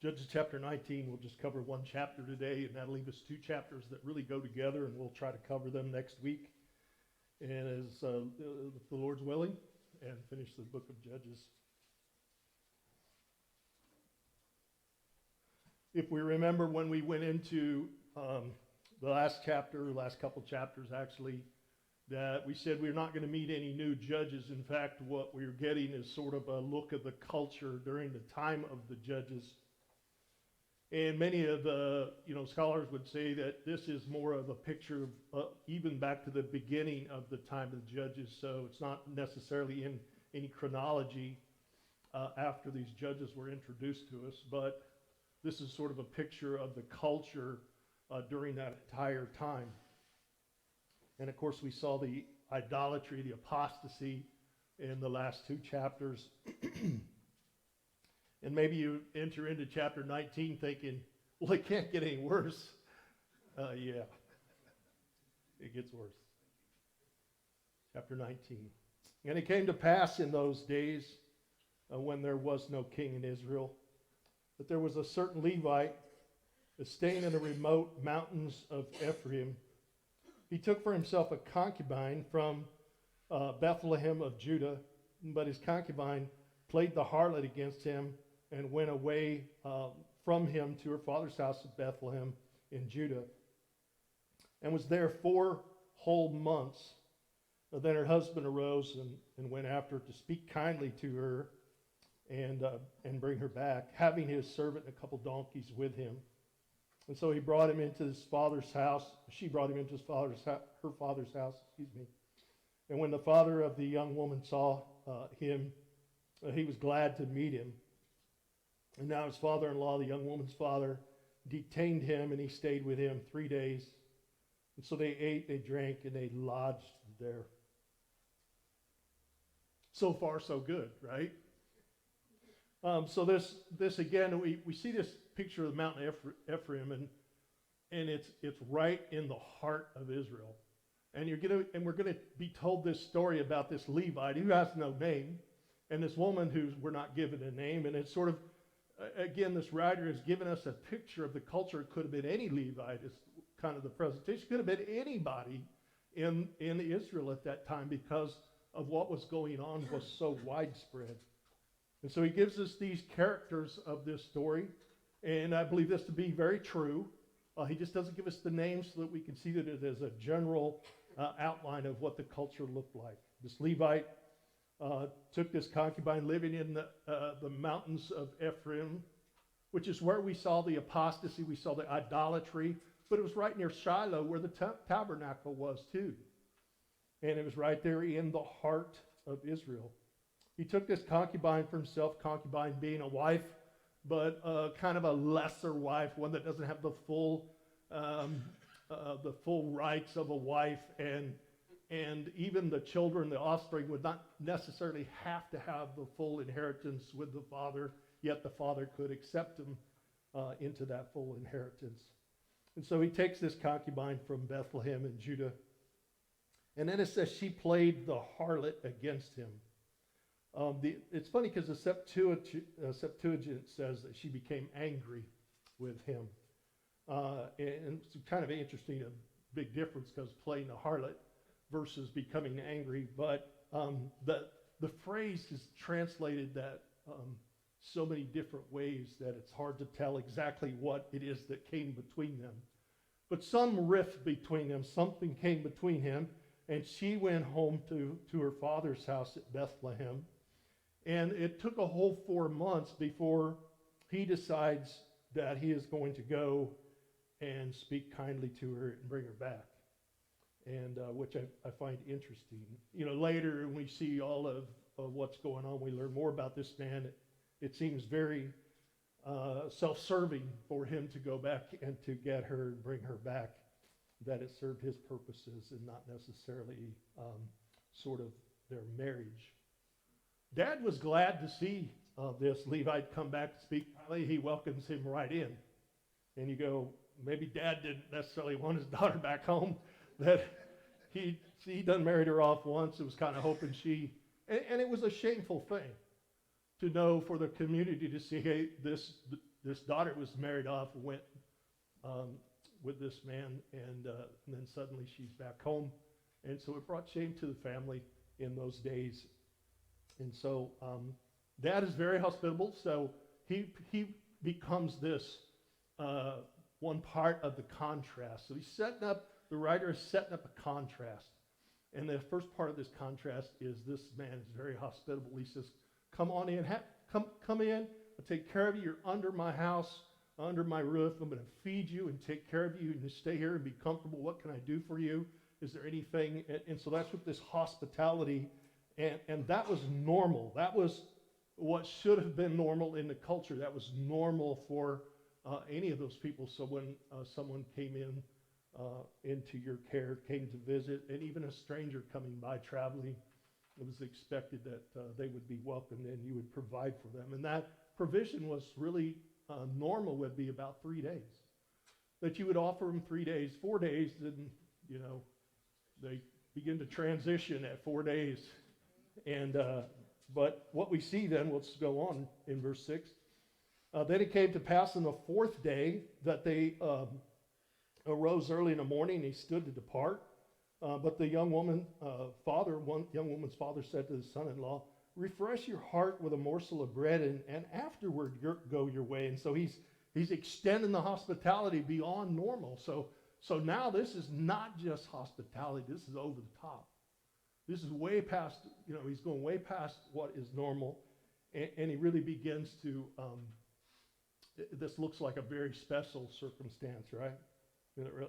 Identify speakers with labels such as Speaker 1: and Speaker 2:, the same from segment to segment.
Speaker 1: Judges chapter 19, we'll just cover one chapter today, and that'll leave us two chapters that really go together, and we'll try to cover them next week. And as if the Lord's willing, and finish the book of Judges. If we remember when we went into the last couple chapters actually, that we said we're not going to meet any new judges. In fact, what we're getting is sort of a look at the culture during the time of the judges. And many of the scholars would say that this is more of a picture of even back to the beginning of the time of the judges. So it's not necessarily in any chronology after these judges were introduced to us, but this is sort of a picture of the culture during that entire time. And of course, we saw the idolatry, the apostasy in the last two chapters. And maybe you enter into chapter 19 thinking, well, it can't get any worse. Yeah, it gets worse. Chapter 19. And it came to pass in those days when there was no king in Israel, that there was a certain Levite staying in the remote mountains of Ephraim. He took for himself a concubine from Bethlehem of Judah, but his concubine played the harlot against him and went away from him to her father's house of Bethlehem in Judah, and was there 4 whole months. Then her husband arose and went after her to speak kindly to her and bring her back, having his servant and a couple donkeys with him. And so he brought him into his father's house. She brought him into her father's house, And when the father of the young woman saw him, he was glad to meet him. And now his father-in-law, the young woman's father, detained him, and he stayed with him 3 days. And so they ate, they drank, and they lodged there. So far, so good, right? So this again, we see this picture of the mountain of Ephraim, and it's right in the heart of Israel. And we're gonna be told this story about this Levite who has no name, and this woman who we're not given a name. And it's sort of, again, this writer has given us a picture of the culture. It could have been any Levite, is kind of the presentation. It could have been anybody in Israel at that time, because of what was going on was so widespread. And so he gives us these characters of this story, and I believe this to be very true. He just doesn't give us the names so that we can see that it is a general outline of what the culture looked like. This Levite took this concubine living in the mountains of Ephraim, which is where we saw the apostasy, we saw the idolatry, but it was right near Shiloh where the tabernacle was too. And it was right there in the heart of Israel. He took this concubine for himself, concubine being a wife, but kind of a lesser wife, one that doesn't have the full rights of a wife, and even the children, the offspring, would not necessarily have to have the full inheritance with the father, yet the father could accept him into that full inheritance. And so he takes this concubine from Bethlehem in Judah, and then it says she played the harlot against him. It's funny because the Septuagint says that she became angry with him. And it's kind of interesting, a big difference, because playing the harlot versus becoming angry. But the phrase is translated that so many different ways that it's hard to tell exactly what it is that came between them. But some rift between them, something came between him, and she went home to her father's house at Bethlehem. And it took a whole 4 months before he decides that he is going to go and speak kindly to her and bring her back, and which I find interesting. Later when we see all of what's going on, we learn more about this man. It seems very self-serving for him to go back and to get her and bring her back, that it served his purposes and not necessarily sort of their marriage. Dad was glad to see this Levite come back to speak. He welcomes him right in. And you go, maybe Dad didn't necessarily want his daughter back home, that he done married her off once. It was kind of hoping and it was a shameful thing to know for the community to see, hey, this daughter was married off, went with this man, and then suddenly she's back home. And so it brought shame to the family in those days. And so Dad is very hospitable, so he becomes this one part of the contrast. So the writer is setting up a contrast. And the first part of this contrast is this man is very hospitable. He says, come on in, come in, I'll take care of you. You're under my house, under my roof. I'm going to feed you and take care of you and just stay here and be comfortable. What can I do for you? Is there anything? And so that's what this hospitality, and that was normal. That was what should have been normal in the culture. That was normal for any of those people. So when someone came into your care, came to visit, and even a stranger coming by traveling, it was expected that they would be welcomed and you would provide for them. And that provision was really normal, would be about 3 days. That you would offer them 3 days. 4 days, then, they begin to transition at 4 days. And but what we see then, let's go on in verse 6. Then it came to pass on the 4th day that they arose early in the morning, and he stood to depart. But the young woman's father said to his son-in-law, refresh your heart with a morsel of bread, and afterward go your way. And so he's extending the hospitality beyond normal. So now this is not just hospitality. This is over the top. This is way past, he's going way past what is normal. And he really begins to, this looks like a very special circumstance, right?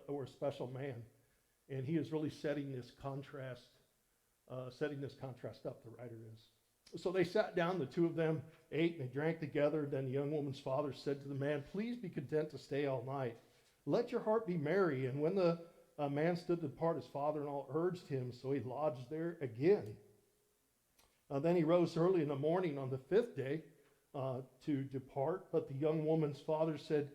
Speaker 1: Or a special man. And he is really setting this contrast up, the writer is. So they sat down, the two of them ate and they drank together. Then the young woman's father said to the man, please be content to stay all night. Let your heart be merry. And when the man stood to depart, his father-in-law urged him, so he lodged there again. Then he rose early in the morning on the 5th day to depart. But the young woman's father said,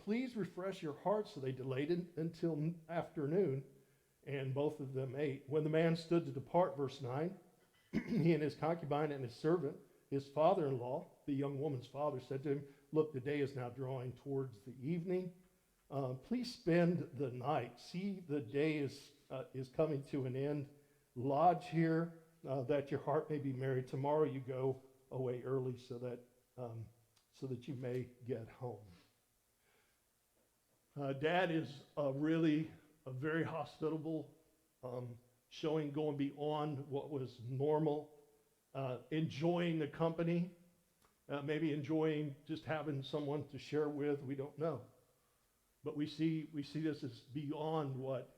Speaker 1: please refresh your heart. So they delayed it until afternoon, and both of them ate. When the man stood to depart, verse 9, he and his concubine and his servant, his father-in-law, the young woman's father, said to him, look, the day is now drawing towards the evening. Please spend the night. See, the day is coming to an end. Lodge here that your heart may be merry. Tomorrow you go away early so that you may get home. Dad is really a very hospitable, going beyond what was normal, enjoying the company, maybe enjoying just having someone to share with. We don't know. But we see this as beyond what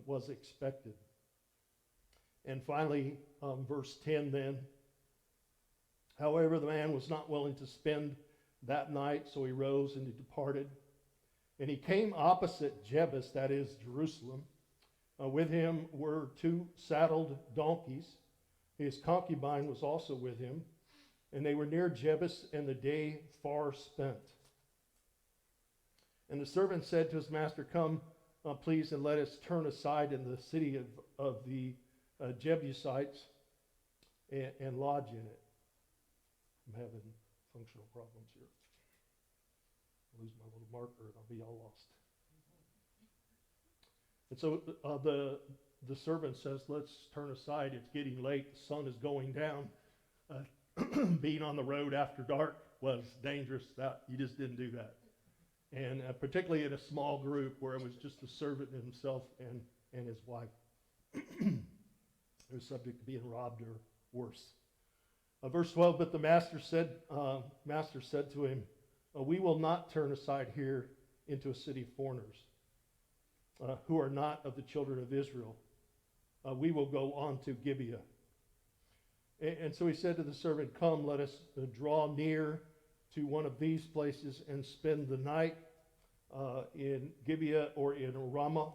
Speaker 1: was expected. And finally, verse 10 then, however, the man was not willing to spend that night, so he rose and he departed. And he came opposite Jebus, that is Jerusalem. With him were 2 saddled donkeys. His concubine was also with him. And they were near Jebus, and the day far spent. And the servant said to his master, come, please, and let us turn aside in the city of the Jebusites and lodge in it. I'm having functional problems here. I'll lose my little marker and I'll be all lost. And so the servant says, let's turn aside. It's getting late. The sun is going down. Being on the road after dark was dangerous. You just didn't do that. And particularly in a small group where it was just the servant himself and his wife. They were subject to being robbed or worse. Verse 12, but the master said to him, we will not turn aside here into a city of foreigners who are not of the children of Israel. We will go on to Gibeah. And so he said to the servant, come, let us draw near to one of these places and spend the night in Gibeah or in Ramah.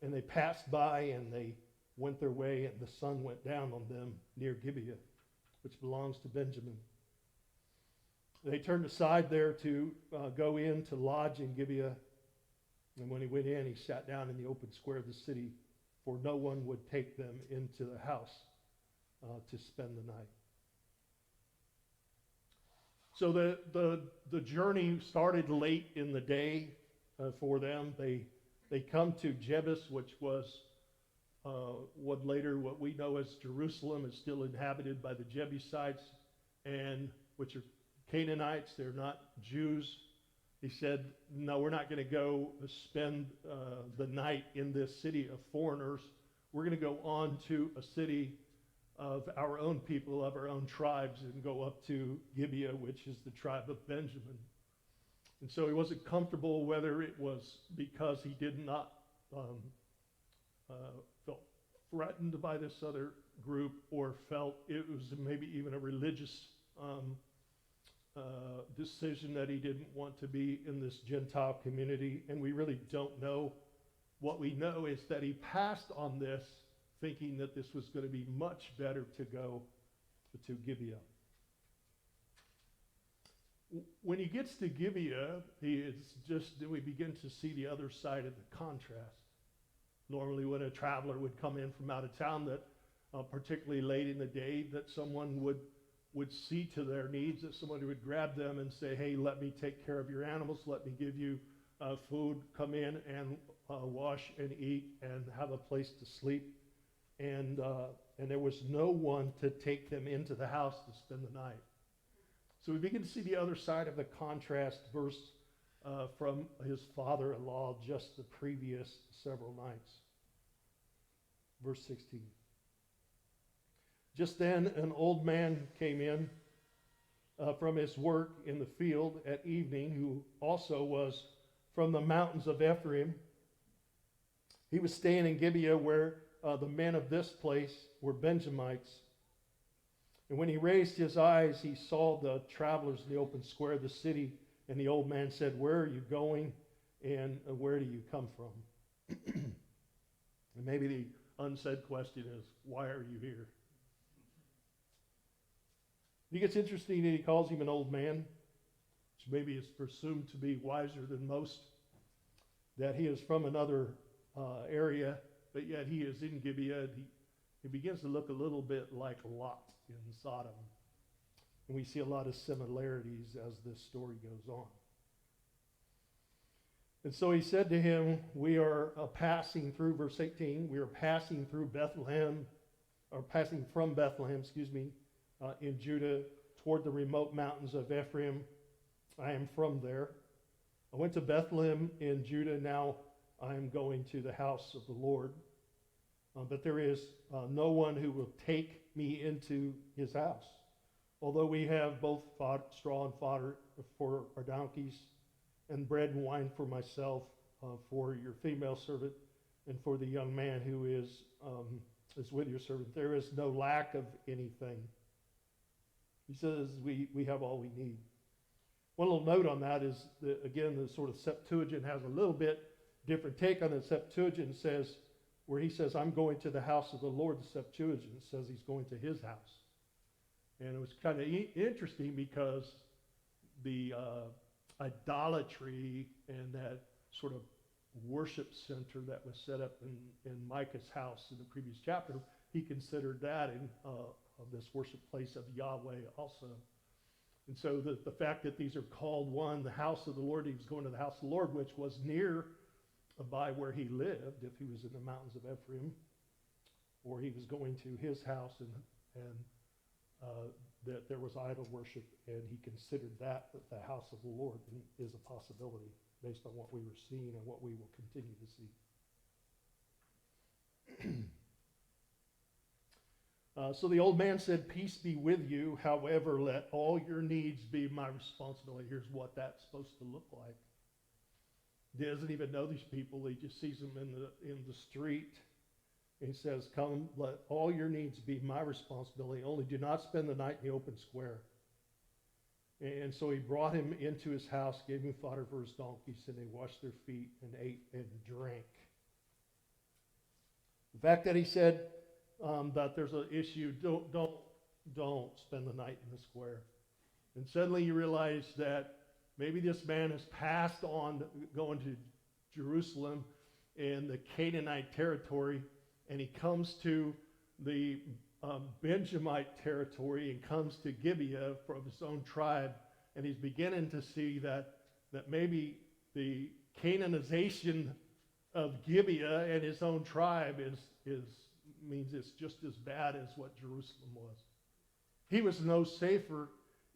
Speaker 1: And they passed by and they went their way, and the sun went down on them near Gibeah, which belongs to Benjamin. They turned aside there to go in to lodge in Gibeah. And when he went in, he sat down in the open square of the city, for no one would take them into the house to spend the night. So the journey started late in the day for them. They come to Jebus, which was what we know as Jerusalem, is still inhabited by the Jebusites, and which are Canaanites. They're not Jews. He said, no, we're not going to go spend the night in this city of foreigners. We're going to go on to a city of our own people, of our own tribes, and go up to Gibeah, which is the tribe of Benjamin. And so he wasn't comfortable whether it was because he did not felt threatened by this other group, or felt it was maybe even a religious decision that he didn't want to be in this Gentile community. And we really don't know. What we know is that he passed on this thinking that this was going to be much better to go to Gibeah. When he gets to Gibeah, we begin to see the other side of the contrast. Normally when a traveler would come in from out of town, that particularly late in the day, that someone would see to their needs, that someone would grab them and say, hey, let me take care of your animals, let me give you food, come in and wash and eat and have a place to sleep. And there was no one to take them into the house to spend the night. So we begin to see the other side of the contrast verse from his father-in-law just the previous several nights. Verse 16. Just then an old man came in from his work in the field at evening, who also was from the mountains of Ephraim. He was staying in Gibeah, where the men of this place were Benjamites. And when he raised his eyes, he saw the travelers in the open square of the city. And the old man said, where are you going, and where do you come from? And maybe the unsaid question is, why are you here? I think it's interesting that he calls him an old man, which maybe is presumed to be wiser than most, that he is from another area, but yet he is in Gibeah. He begins to look a little bit like Lot in Sodom. And we see a lot of similarities as this story goes on. And so he said to him, we are passing through, verse 18, we are passing through Bethlehem, or passing from Bethlehem, in Judah toward the remote mountains of Ephraim. I am from there. I went to Bethlehem in Judah. Now I am going to the house of the Lord. But there is no one who will take me into his house. Although we have both straw and fodder for our donkeys, and bread and wine for myself, for your female servant, and for the young man who is with your servant. There is no lack of anything. He says we have all we need. One little note on that is that, again, the sort of Septuagint has a little bit different take on it. Septuagint says, where he says, I'm going to the house of the Lord, the Septuagint says he's going to his house. And it was kind of interesting because the idolatry and that sort of worship center that was set up in Micah's house in the previous chapter, he considered that in this worship place of Yahweh also. And so the fact that these are called one, the house of the Lord, he was going to the house of the Lord, which was near by where he lived, if he was in the mountains of Ephraim, or he was going to his house, and that there was idol worship, and he considered that the house of the Lord is a possibility based on what we were seeing and what we will continue to see. So the old man said, peace be with you. However, let all your needs be my responsibility. Here's what that's supposed to look like. He doesn't even know these people. He just sees them in the street. He says, come, let all your needs be my responsibility. Only do not spend the night in the open square. And so he brought him into his house, gave him fodder for his donkeys, and they washed their feet and ate and drank. The fact that he said that there's an issue, don't spend the night in the square. And suddenly you realize that maybe this man has passed on going to Jerusalem in the Canaanite territory, and he comes to the Benjamite territory and comes to Gibeah from his own tribe, and he's beginning to see that maybe the Canaanization of Gibeah and his own tribe means it's just as bad as what Jerusalem was. He was no safer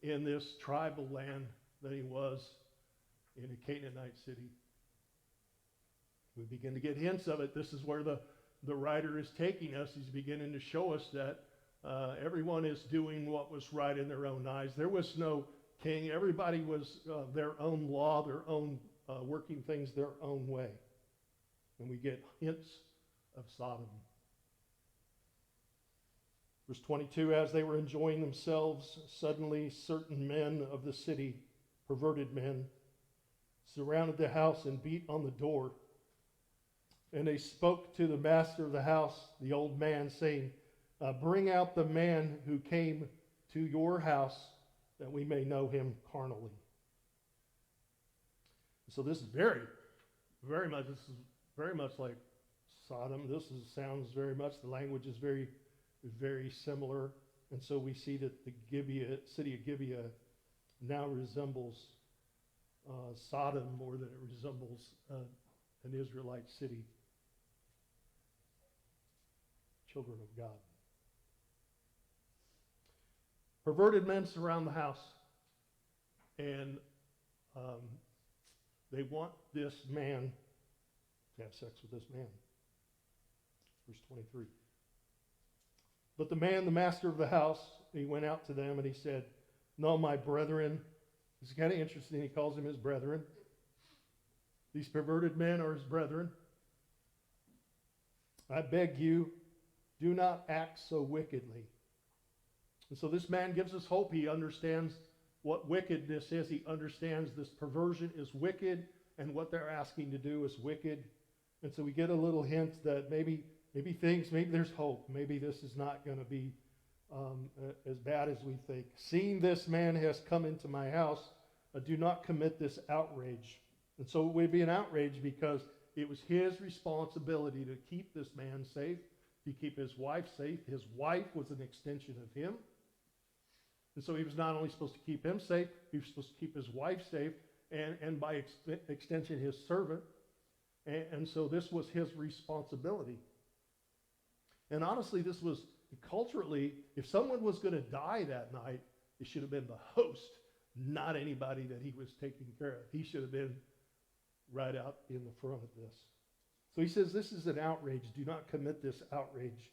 Speaker 1: in this tribal land than he was in a Canaanite city. We begin to get hints of it. This is where the writer is taking us. He's beginning to show us that everyone is doing what was right in their own eyes. There was no king. Everybody was their own law, their own working things their own way. And we get hints of Sodom. Verse 22, as they were enjoying themselves, suddenly certain men of the city, perverted men, surrounded the house and beat on the door. And they spoke to the master of the house, the old man, saying, bring out the man who came to your house, that we may know him carnally. So this is very much like Sodom. Sounds very much, the language is very, very similar. And so we see that the city of Gibeah now resembles Sodom more than it resembles an Israelite city. Children of God. Perverted men surround the house, and they want this man to have sex with this man. Verse 23. But the man, the master of the house, he went out to them and he said, no, my brethren. It's kind of interesting. He calls them his brethren. These perverted men are his brethren. I beg you, do not act so wickedly. And so this man gives us hope. He understands what wickedness is. He understands this perversion is wicked, and what they're asking to do is wicked. And so we get a little hint that maybe there's hope. Maybe this is not going to be as bad as we think. Seeing this man has come into my house, do not commit this outrage. And so it would be an outrage because it was his responsibility to keep this man safe, to keep his wife safe. His wife was an extension of him. And so he was not only supposed to keep him safe, he was supposed to keep his wife safe, and by extension his servant. And so this was his responsibility. And honestly, this was culturally, if someone was going to die that night, it should have been the host, not anybody that he was taking care of. He should have been right out in the front of this. So he says, this is an outrage. Do not commit this outrage.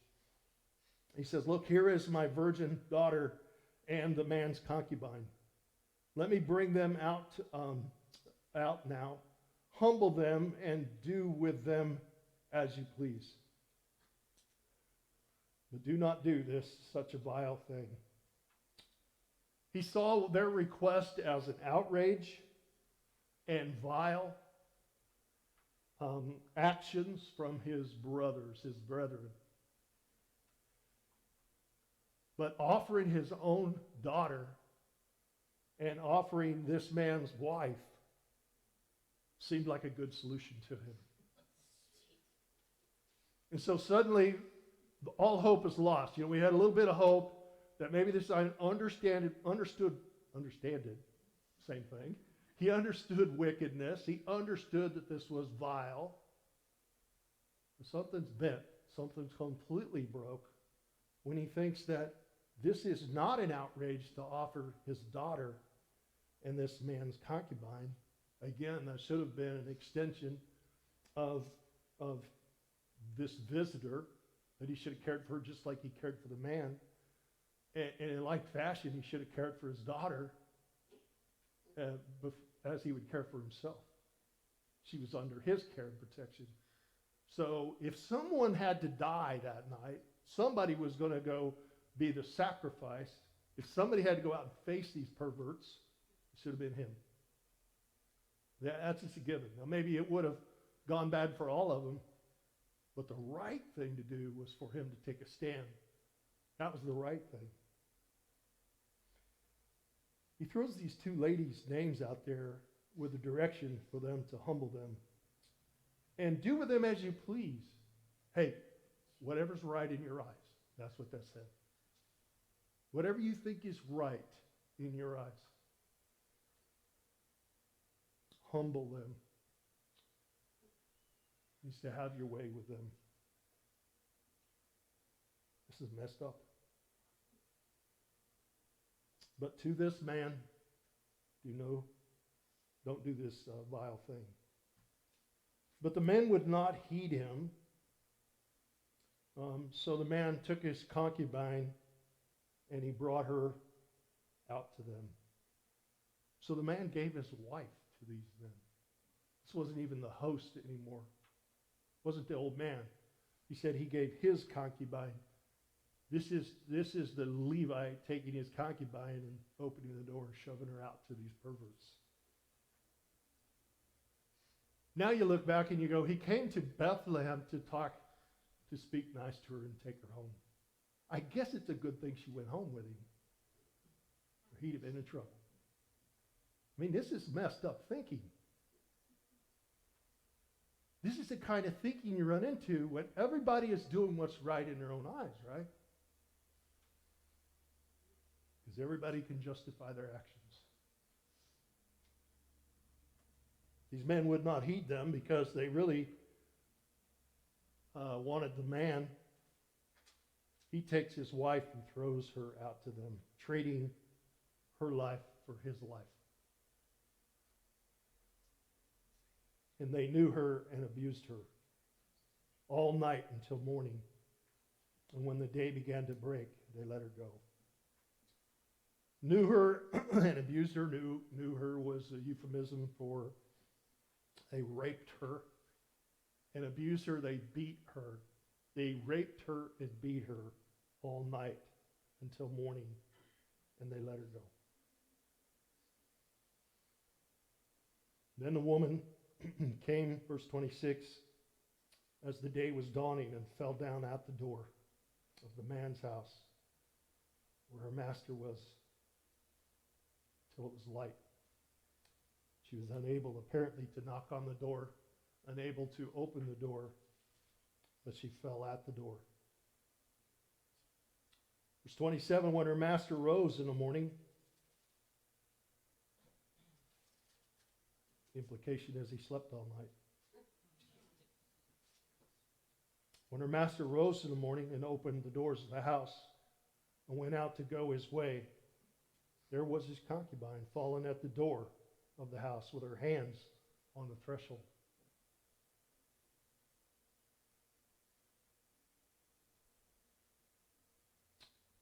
Speaker 1: He says, look, here is my virgin daughter and the man's concubine. Let me bring them out now. Humble them and do with them as you please. But do not do this, such a vile thing. He saw their request as an outrage and vile actions from his brothers, his brethren. But offering his own daughter and offering this man's wife seemed like a good solution to him. And so suddenly, all hope is lost. We had a little bit of hope that maybe this understood, same thing. He understood wickedness. He understood that this was vile. But something's bent. Something's completely broke when he thinks that this is not an outrage to offer his daughter and this man's concubine. Again, that should have been an extension of this visitor, that he should have cared for her just like he cared for the man. And in like fashion, he should have cared for his daughter as he would care for himself. She was under his care and protection. So if someone had to die that night, somebody was going to go be the sacrifice. If somebody had to go out and face these perverts, it should have been him. That's just a given. Now maybe it would have gone bad for all of them, but the right thing to do was for him to take a stand. That was the right thing. He throws these two ladies' names out there with a direction for them to humble them. And do with them as you please. Hey, whatever's right in your eyes. That's what that said. Whatever you think is right in your eyes. humble them. He used to have your way with them. This is messed up. But to this man, don't do this vile thing. But the men would not heed him. So the man took his concubine and he brought her out to them. So the man gave his wife to these men. This wasn't even the host anymore. It wasn't the old man. He said he gave his concubine. This is the Levite taking his concubine and opening the door and shoving her out to these perverts. Now you look back and you go, he came to Bethlehem to speak nice to her and take her home. I guess it's a good thing she went home with him, or he'd have been in trouble. I mean, this is messed up thinking. This is the kind of thinking you run into when everybody is doing what's right in their own eyes, right? Because everybody can justify their actions. These men would not heed them because they really wanted the man. He takes his wife and throws her out to them, trading her life for his life. And they knew her and abused her all night until morning. And when the day began to break, they let her go. Knew her and abused her. Knew her was a euphemism for they raped her and abused her. They beat her. They raped her and beat her all night until morning, and they let her go. Then the woman came, verse 26, as the day was dawning, and fell down at the door of the man's house where her master was till it was light. She was unable, apparently, to knock on the door, unable to open the door, but she fell at the door. Verse 27, when her master rose in the morning, the implication is he slept all night. When her master rose in the morning and opened the doors of the house and went out to go his way, there was his concubine fallen at the door of the house with her hands on the threshold.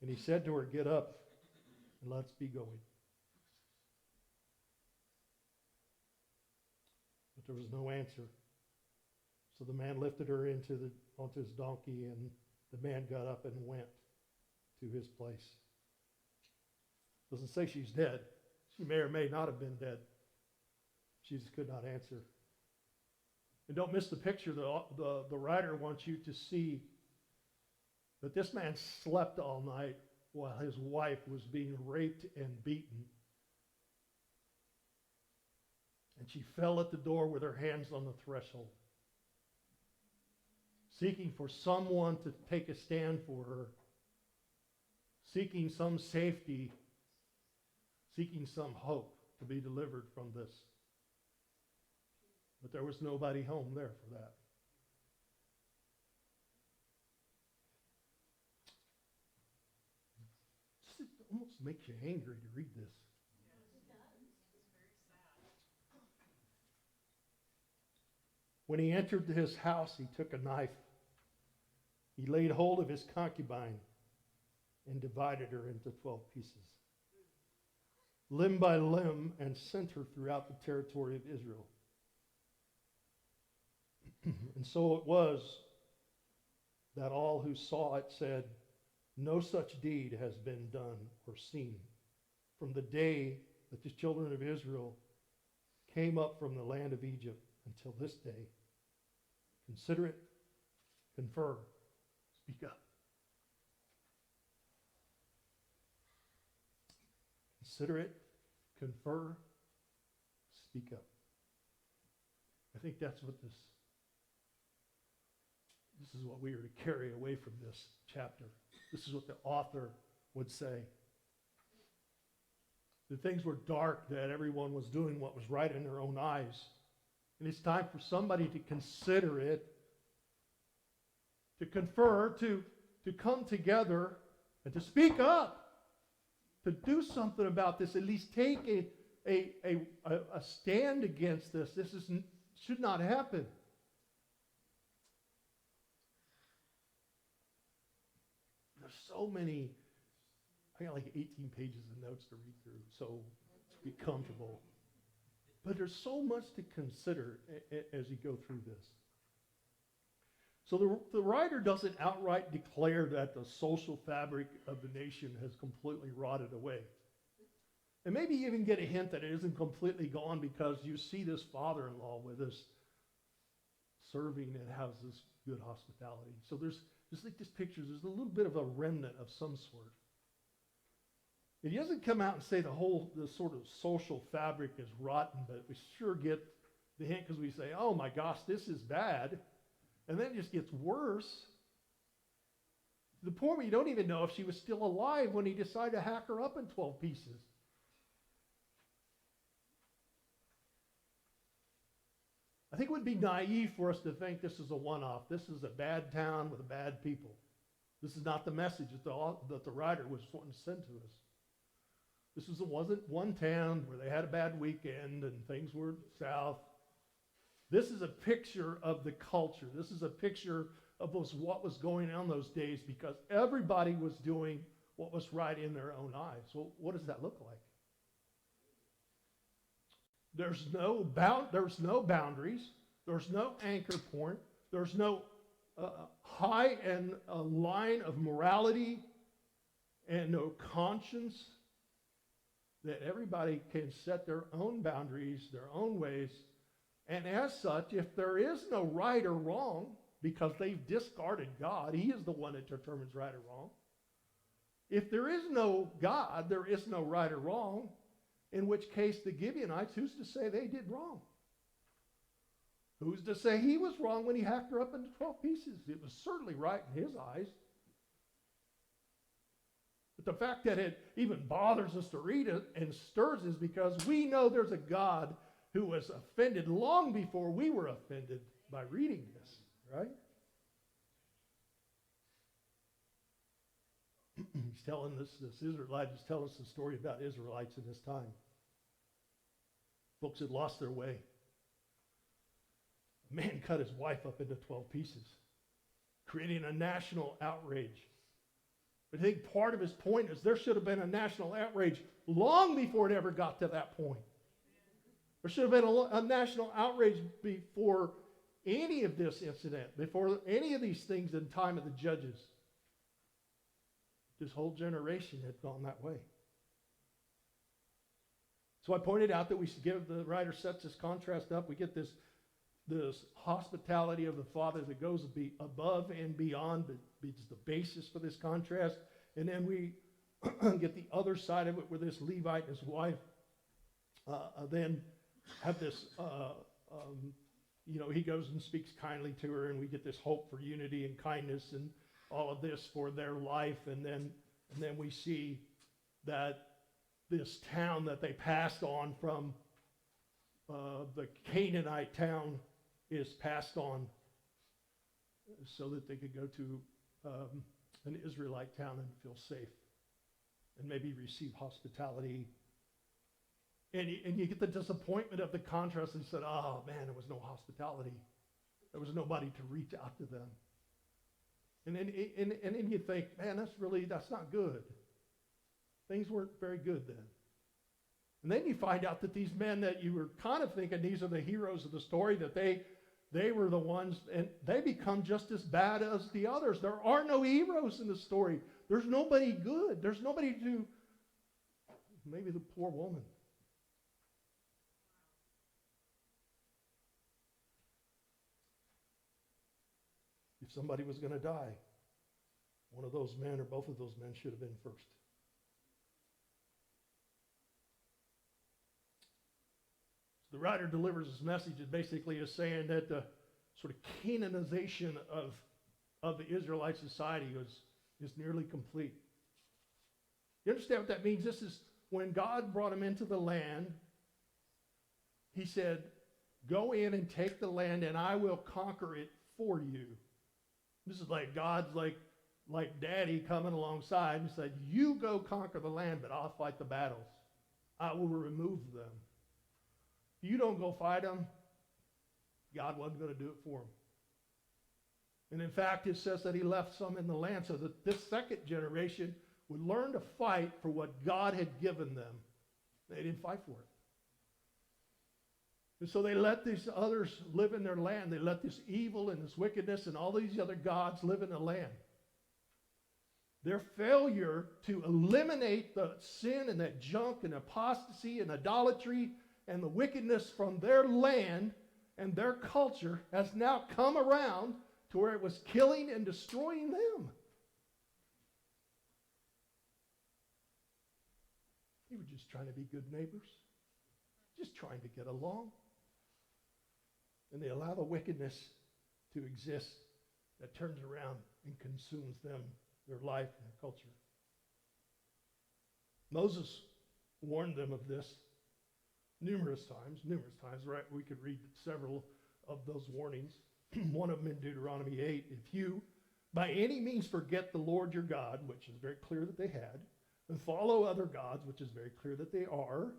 Speaker 1: And he said to her, "Get up and let's be going." But there was no answer. So the man lifted her onto his donkey, and the man got up and went to his place. Doesn't say she's dead. She may or may not have been dead. She just could not answer. And don't miss the picture. The writer wants you to see that this man slept all night while his wife was being raped and beaten. And she fell at the door with her hands on the threshold, seeking for someone to take a stand for her, seeking some safety, seeking some hope to be delivered from this. But there was nobody home there for that. It almost makes you angry to read this. When he entered his house, he took a knife. He laid hold of his concubine and divided her into 12 pieces, limb by limb, and sent her throughout the territory of Israel. And so it was that all who saw it said, "No such deed has been done or seen from the day that the children of Israel came up from the land of Egypt until this day. Consider it, confer, speak up." Consider it, confer, speak up. I think that's what this is what we are to carry away from this chapter. This is what the author would say. that things were dark, that everyone was doing what was right in their own eyes. And it's time for somebody to consider it, to confer, to come together, and to speak up, to do something about this, at least take a stand against this. This should not happen. There's so many. I got like 18 pages of notes to read through, so be comfortable. But there's so much to consider as you go through this. So the writer doesn't outright declare that the social fabric of the nation has completely rotted away. And maybe you even get a hint that it isn't completely gone, because you see this father-in-law with this serving and has this good hospitality. So there's like this picture, there's a little bit of a remnant of some sort. He doesn't come out and say the sort of social fabric is rotten, but we sure get the hint, because we say, oh my gosh, this is bad. And then it just gets worse. To the point where you don't even know if she was still alive when he decided to hack her up in 12 pieces. I think it would be naive for us to think this is a one-off. This is a bad town with bad people. This is not the message that the writer was wanting to send to us. Wasn't one town where they had a bad weekend and things were south. This is a picture of the culture. This is a picture of what was going on those days, because everybody was doing what was right in their own eyes. Well, what does that look like? There's no boundaries. There's no anchor point. There's no high and line of morality and no conscience. That everybody can set their own boundaries, their own ways. And as such, if there is no right or wrong, because they've discarded God, he is the one that determines right or wrong. If there is no God, there is no right or wrong, in which case the Gibeonites, who's to say they did wrong? Who's to say he was wrong when he hacked her up into 12 pieces? It was certainly right in his eyes. But the fact that it even bothers us to read it and stirs is because we know there's a God who was offended long before we were offended by reading this, right? He's telling this Israelite is telling us the story about Israelites in this time. Folks had lost their way. A man cut his wife up into 12 pieces, creating a national outrage. But I think part of his point is there should have been a national outrage long before it ever got to that point. There should have been a national outrage before any of this incident, before any of these things in time of the judges. This whole generation had gone that way. So I pointed out that we should give, the writer sets this contrast up. We get this hospitality of the Father that goes above and beyond, but it's the basis for this contrast. And then we get the other side of it, where this Levite and his wife then have this, he goes and speaks kindly to her, and we get this hope for unity and kindness and all of this for their life. And then we see that this town that they passed on from the Canaanite town is passed on so that they could go to an Israelite town and feel safe and maybe receive hospitality. And you get the disappointment of the contrast, and said, oh man, there was no hospitality. There was nobody to reach out to them. And then you think, man, that's not good. Things weren't very good then. And then you find out that these men that you were kind of thinking these are the heroes of the story, that they were the ones, and they become just as bad as the others. There are no heroes in the story. There's nobody good. There's nobody to, maybe the poor woman. If somebody was going to die, one of those men or both of those men should have been first. The writer delivers his message and basically is saying that the sort of Canaanization of the Israelite society is nearly complete. You understand what that means? This is when God brought them into the land, he said, go in and take the land and I will conquer it for you. This is like God's like daddy coming alongside and said, you go conquer the land, but I'll fight the battles. I will remove them. If you don't go fight them, God wasn't going to do it for them. And in fact, it says that he left some in the land so that this second generation would learn to fight for what God had given them. They didn't fight for it. And so they let these others live in their land. They let this evil and this wickedness and all these other gods live in the land. Their failure to eliminate the sin and that junk and apostasy and idolatry and the wickedness from their land and their culture has now come around to where it was killing and destroying them. They were just trying to be good neighbors, just trying to get along. And they allow the wickedness to exist that turns around and consumes them, their life and their culture. Moses warned them of this numerous times, right? We could read several of those warnings. One of them in Deuteronomy 8, if you by any means forget the Lord your God, which is very clear that they had, and follow other gods, which is very clear that they are,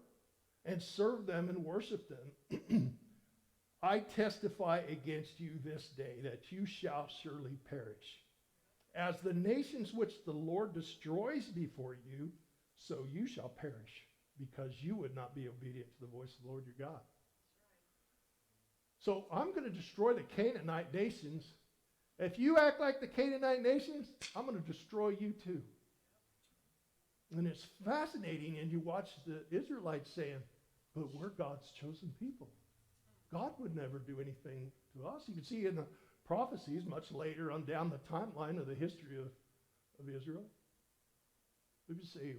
Speaker 1: and serve them and worship them, I testify against you this day that you shall surely perish. As the nations which the Lord destroys before you, so you shall perish, because you would not be obedient to the voice of the Lord your God. So I'm going to destroy the Canaanite nations. If you act like the Canaanite nations, I'm going to destroy you too. And it's fascinating, and you watch the Israelites saying, but we're God's chosen people. God would never do anything to us. You can see in the prophecies much later on down the timeline of the history of Israel. They would say,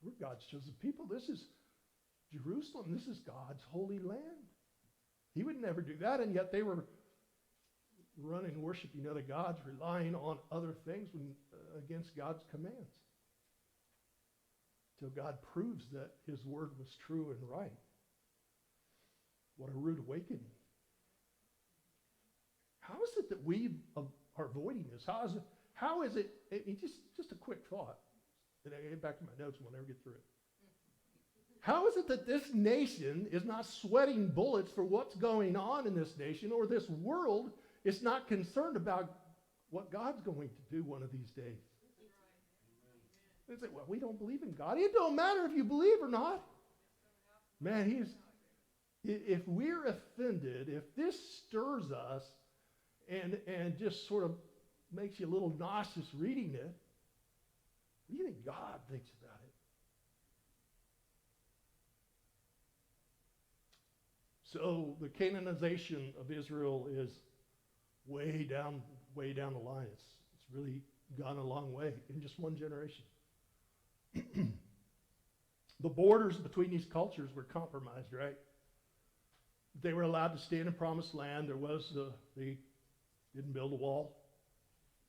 Speaker 1: we're God's chosen people. This is Jerusalem. This is God's holy land. He would never do that, and yet they were running, worshiping other gods, relying on other things against God's commands. Till God proves that his word was true and right. What a rude awakening. How is it that we are avoiding this? How is it just a quick thought. And I get back to my notes and we'll never get through it. How is it that this nation is not sweating bullets for what's going on in this nation, or this world is not concerned about what God's going to do one of these days? They say, well, we don't believe in God. It don't matter if you believe or not. Man, if we're offended, if this stirs us and just sort of makes you a little nauseous reading it, what do you think God thinks about it? So the Canaanization of Israel is way down the line. It's really gone a long way in just one generation. The borders between these cultures were compromised, right? They were allowed to stay in the promised land. They didn't build a wall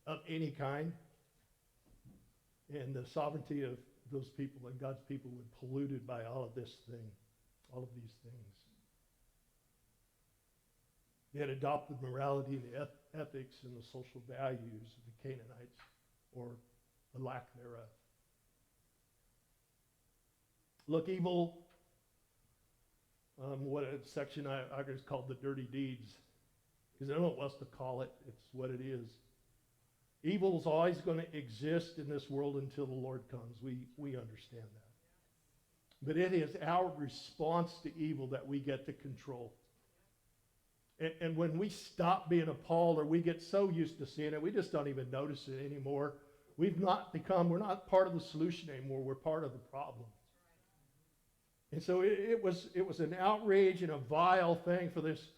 Speaker 1: of any kind. And the sovereignty of those people and God's people were polluted by all of these things. They had adopted morality and the ethics and the social values of the Canaanites, or the lack thereof. Look, evil, what a section I just called the dirty deeds, because I don't know what else to call it. It's what it is. Evil is always going to exist in this world until the Lord comes. We understand that. But it is our response to evil that we get to control. And when we stop being appalled, or we get so used to seeing it, we just don't even notice it anymore. We're not part of the solution anymore. We're part of the problem. And so it was an outrage and a vile thing for this,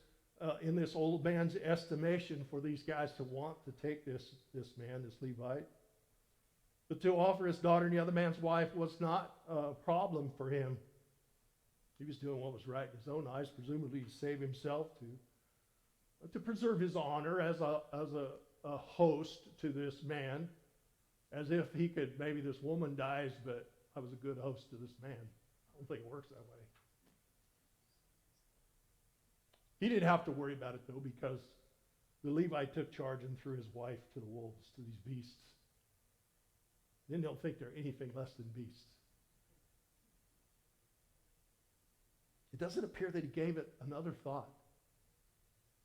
Speaker 1: in this old man's estimation, for these guys to want to take this man, this Levite. But to offer his daughter and the other man's wife was not a problem for him. He was doing what was right in his own eyes, presumably to save himself, to preserve his honor as a host to this man, as if he could, maybe this woman dies, but I was a good host to this man. I don't think it works that way. He didn't have to worry about it, though, because the Levite took charge and threw his wife to the wolves, to these beasts. Then they'll think they're anything less than beasts. It doesn't appear that he gave it another thought.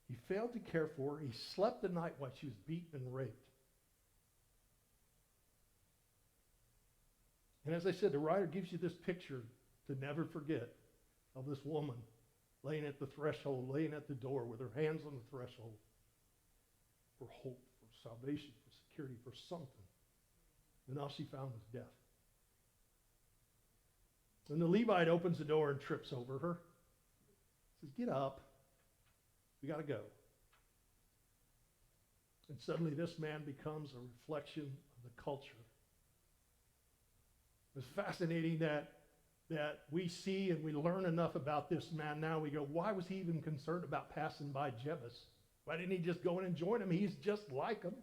Speaker 1: He failed to care for her. He slept the night while she was beaten and raped. And as I said, the writer gives you this picture to never forget of this woman laying at the threshold, laying at the door with her hands on the threshold for hope, for salvation, for security, for something. And all she found was death. And the Levite opens the door and trips over her. Says, "Get up. We got to go." And suddenly this man becomes a reflection of the culture. It's fascinating that we see and we learn enough about this man now. We go, why was he even concerned about passing by Jebus? Why didn't he just go in and join him? He's just like him.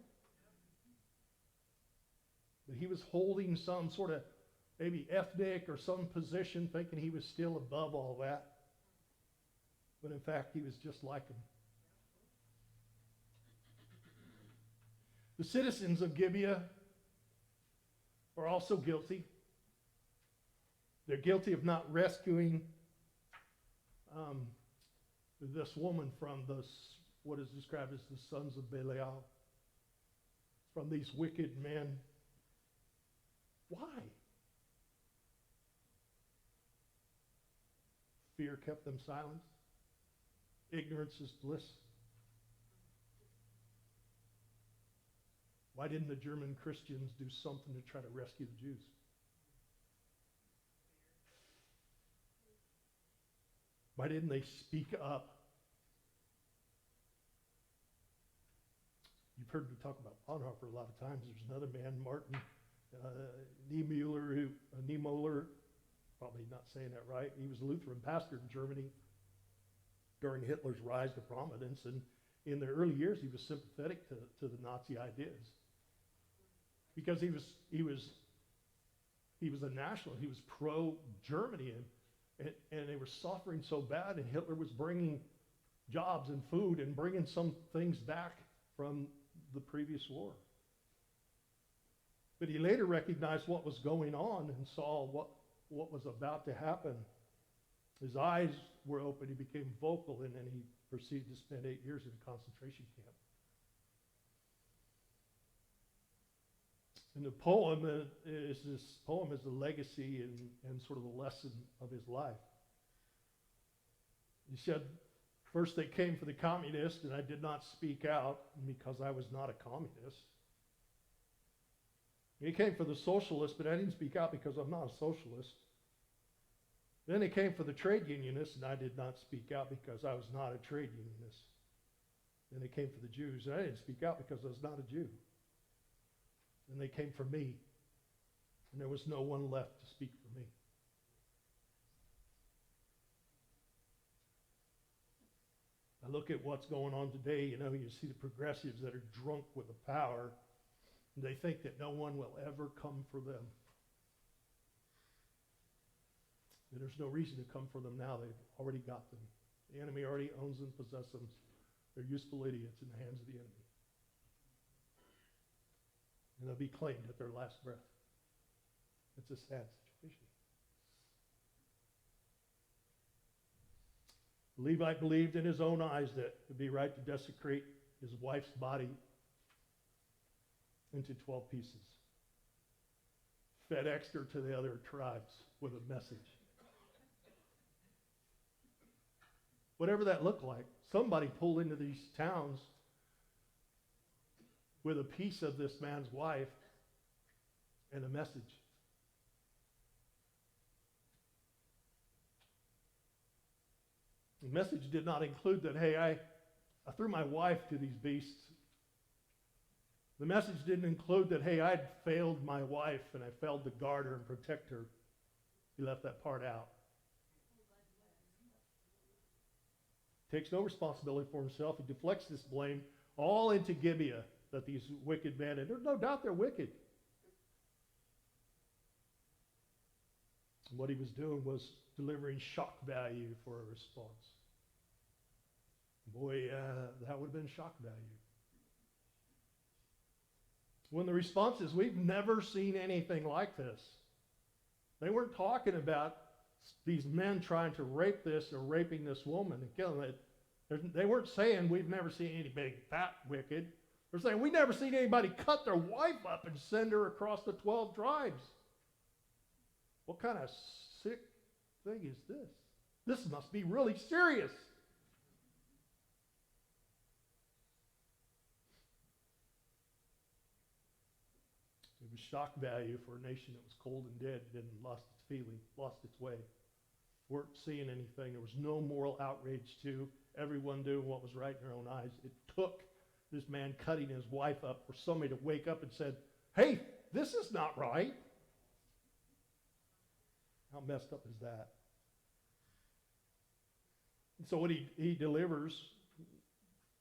Speaker 1: But he was holding some sort of maybe ethnic or some position, thinking he was still above all that. But in fact, he was just like him. The citizens of Gibeah are also guilty. They're guilty of not rescuing this woman from what is described as the sons of Belial, from these wicked men. Why? Fear kept them silent. Ignorance is bliss. Why didn't the German Christians do something to try to rescue the Jews? Why didn't they speak up? You've heard me talk about Bonhoeffer a lot of times. There's another man, Martin Niemöller, probably not saying that right. He was a Lutheran pastor in Germany during Hitler's rise to prominence, and in the early years he was sympathetic to the Nazi ideas because he was a nationalist. He was pro-Germany, and they were suffering so bad, and Hitler was bringing jobs and food and bringing some things back from the previous war. But he later recognized what was going on and saw what was about to happen. His eyes were open, he became vocal, and then he proceeded to spend 8 years in a concentration camp. And the poem is a legacy and sort of a lesson of his life. He said, "First they came for the communist, and I did not speak out because I was not a communist. They came for the socialist, but I didn't speak out because I'm not a socialist. Then they came for the trade unionists, and I did not speak out because I was not a trade unionist. Then they came for the Jews, and I didn't speak out because I was not a Jew. And they came for me, and there was no one left to speak for me." I look at what's going on today, you see the progressives that are drunk with the power, and they think that no one will ever come for them. And there's no reason to come for them now. They've already got them. The enemy already owns them, possesses them. They're useful idiots in the hands of the enemy. And they'll be claimed at their last breath. It's a sad situation. The Levite believed in his own eyes that it would be right to desecrate his wife's body into 12 pieces. FedExed her to the other tribes with a message. Whatever that looked like, somebody pulled into these towns with a piece of this man's wife and a message. The message did not include that, hey, I threw my wife to these beasts. The message didn't include that, hey, I'd failed my wife and I failed to guard her and protect her. He left that part out. Takes no responsibility for himself. He deflects this blame all into Gibeah, that these wicked men, and there's no doubt they're wicked. What he was doing was delivering shock value for a response. Boy, that would have been shock value. When the response is, we've never seen anything like this. They weren't talking about these men trying to rape this or raping this woman and killing it. They weren't saying, we've never seen anybody that wicked. They're saying, we've never seen anybody cut their wife up and send her across the 12 tribes. What kind of sick thing is this? This must be really serious. It was shock value for a nation that was cold and dead and lost its feeling, lost its way. Weren't seeing anything. There was no moral outrage to everyone doing what was right in their own eyes. It took this man cutting his wife up for somebody to wake up and said, hey, this is not right. How messed up is that? And so what he delivers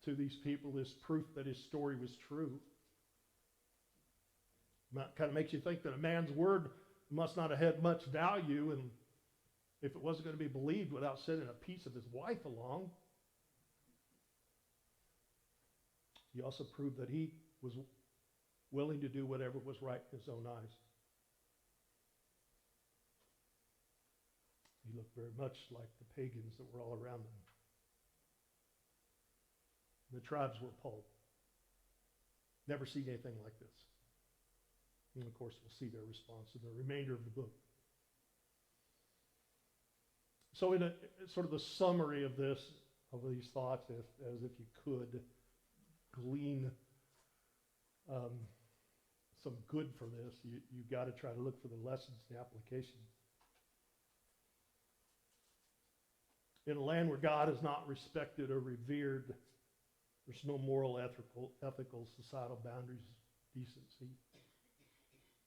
Speaker 1: to these people is proof that his story was true. Kind of makes you think that a man's word must not have had much value, and if it wasn't going to be believed without sending a piece of his wife along. He also proved that he was willing to do whatever was right in his own eyes. He looked very much like the pagans that were all around him. The tribes were appalled. Never seen anything like this. And of course, we'll see their response in the remainder of the book. So in a sort of the summary of this, of these thoughts, as if you could glean some good from this, you've got to try to look for the lessons and application. In a land where God is not respected or revered, there's no moral, ethical, societal boundaries, decency.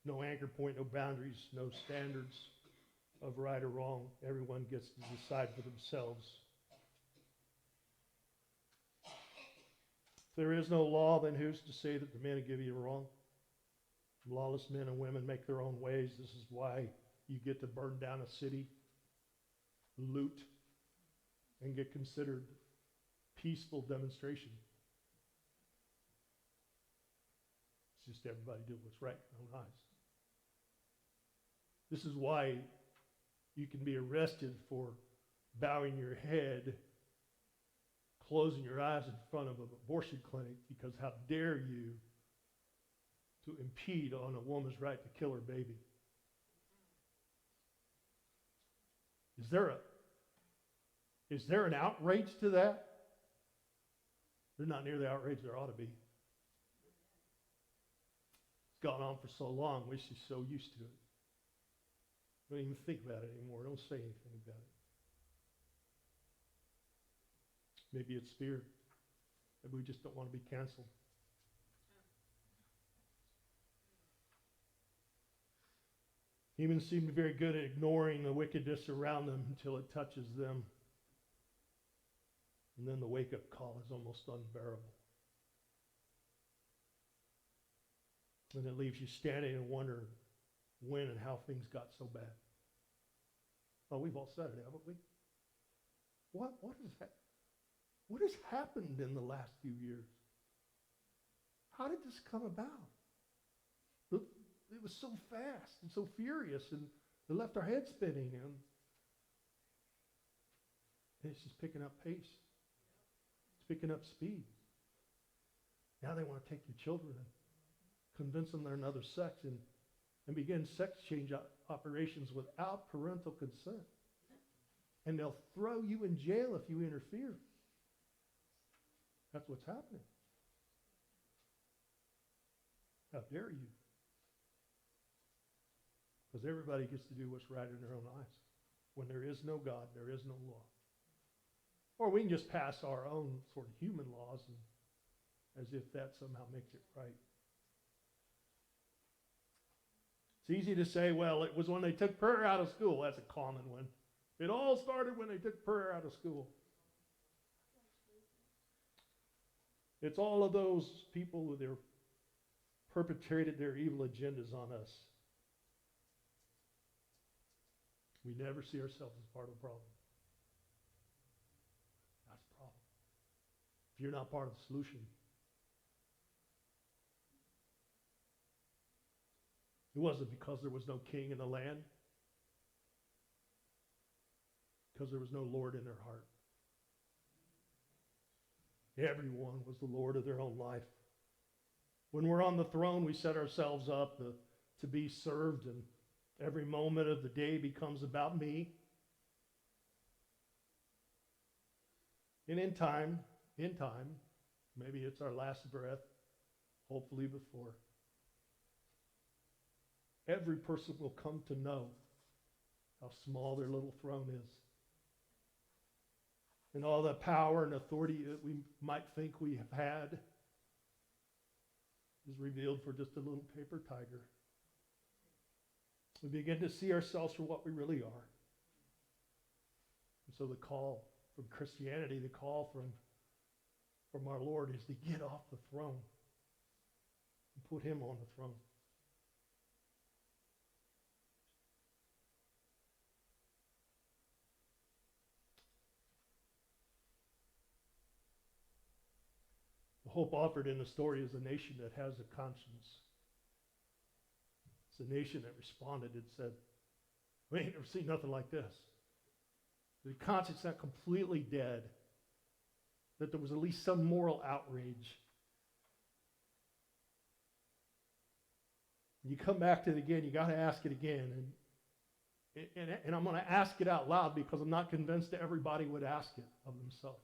Speaker 1: No anchor point, no boundaries, no standards of right or wrong. Everyone gets to decide for themselves. If there is no law, then who's to say that the men give you wrong? Lawless men and women make their own ways. This is why you get to burn down a city, loot, and get considered peaceful demonstration. It's just everybody doing what's right in their own eyes. This is why you can be arrested for bowing your head, closing your eyes in front of an abortion clinic, because how dare you to impede on a woman's right to kill her baby? Is there an outrage to that? There's not near the outrage there ought to be. It's gone on for so long, we're just so used to it. Don't even think about it anymore. Don't say anything about it. Maybe it's fear. Maybe we just don't want to be canceled. Humans seem to be very good at ignoring the wickedness around them until it touches them. And then the wake-up call is almost unbearable. And it leaves you standing and wondering when and how things got so bad. Oh, we've all said it, haven't we? What has happened in the last few years? How did this come about? It was so fast and so furious, and it left our heads spinning, and it's just picking up pace. It's picking up speed. Now they want to take your children and convince them they're another sex and begin sex change operations without parental consent. And they'll throw you in jail if you interfere. That's what's happening. How dare you? Because everybody gets to do what's right in their own eyes. When there is no God, there is no law. Or we can just pass our own sort of human laws as if that somehow makes it right. It's easy to say, well, it was when they took prayer out of school. That's a common one. It all started when they took prayer out of school. It's all of those people who perpetrated their evil agendas on us. We never see ourselves as part of the problem. That's the problem. If you're not part of the solution, it wasn't because there was no king in the land, because there was no Lord in their heart. Everyone was the Lord of their own life. When we're on the throne, we set ourselves up to be served, and every moment of the day becomes about me. And in time, maybe it's our last breath, hopefully before, every person will come to know how small their little throne is. And all the power and authority that we might think we have had is revealed for just a little paper tiger. We begin to see ourselves for what we really are. And so the call from Christianity, the call from our Lord is to get off the throne and put him on the throne. The hope offered in the story is a nation that has a conscience. It's a nation that responded and said, we ain't never seen nothing like this. The conscience not completely dead, that there was at least some moral outrage. You come back to it again, you got to ask it again. And I'm going to ask it out loud because I'm not convinced that everybody would ask it of themselves.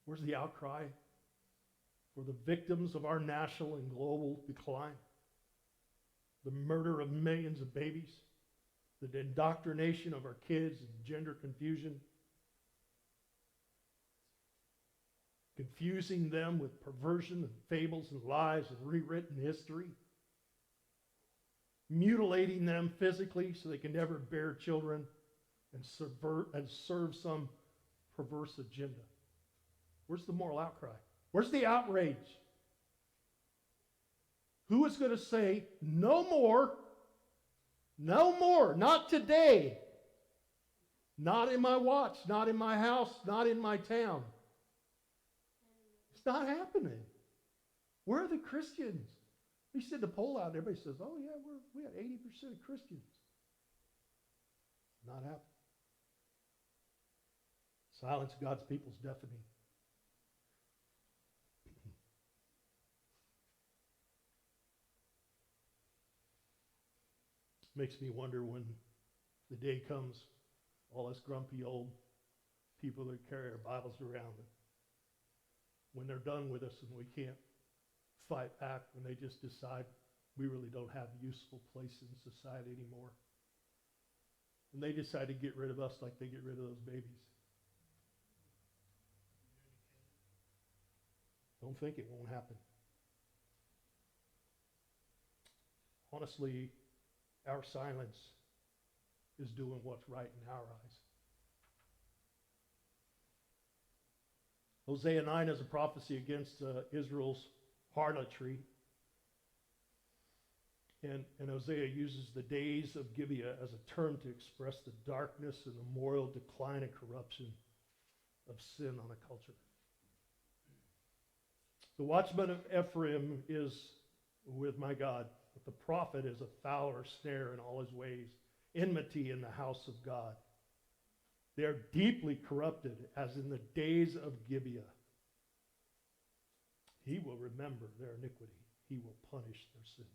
Speaker 1: Where's the outcry for the victims of our national and global decline? The murder of millions of babies, the indoctrination of our kids and gender confusion, confusing them with perversion and fables and lies and rewritten history, mutilating them physically so they can never bear children and serve some perverse agenda. Where's the moral outcry? Where's the outrage? Who is going to say, no more, not today, not in my watch, not in my house, not in my town? It's not happening. Where are the Christians? We send a poll out and everybody says, oh yeah, we had 80% of Christians. Not happening. Silence of God's people is deafening. Makes me wonder when the day comes, all us grumpy old people that carry our Bibles around, when they're done with us and we can't fight back, when they just decide we really don't have a useful place in society anymore. And they decide to get rid of us like they get rid of those babies. Don't think it won't happen. Honestly, our silence is doing what's right in our eyes. Hosea 9 is a prophecy against Israel's harlotry. And Hosea uses the days of Gibeah as a term to express the darkness and the moral decline and corruption of sin on a culture. The watchman of Ephraim is with my God, but the prophet is a fowler snare in all his ways, enmity in the house of God. They are deeply corrupted as in the days of Gibeah. He will remember their iniquity. He will punish their sin.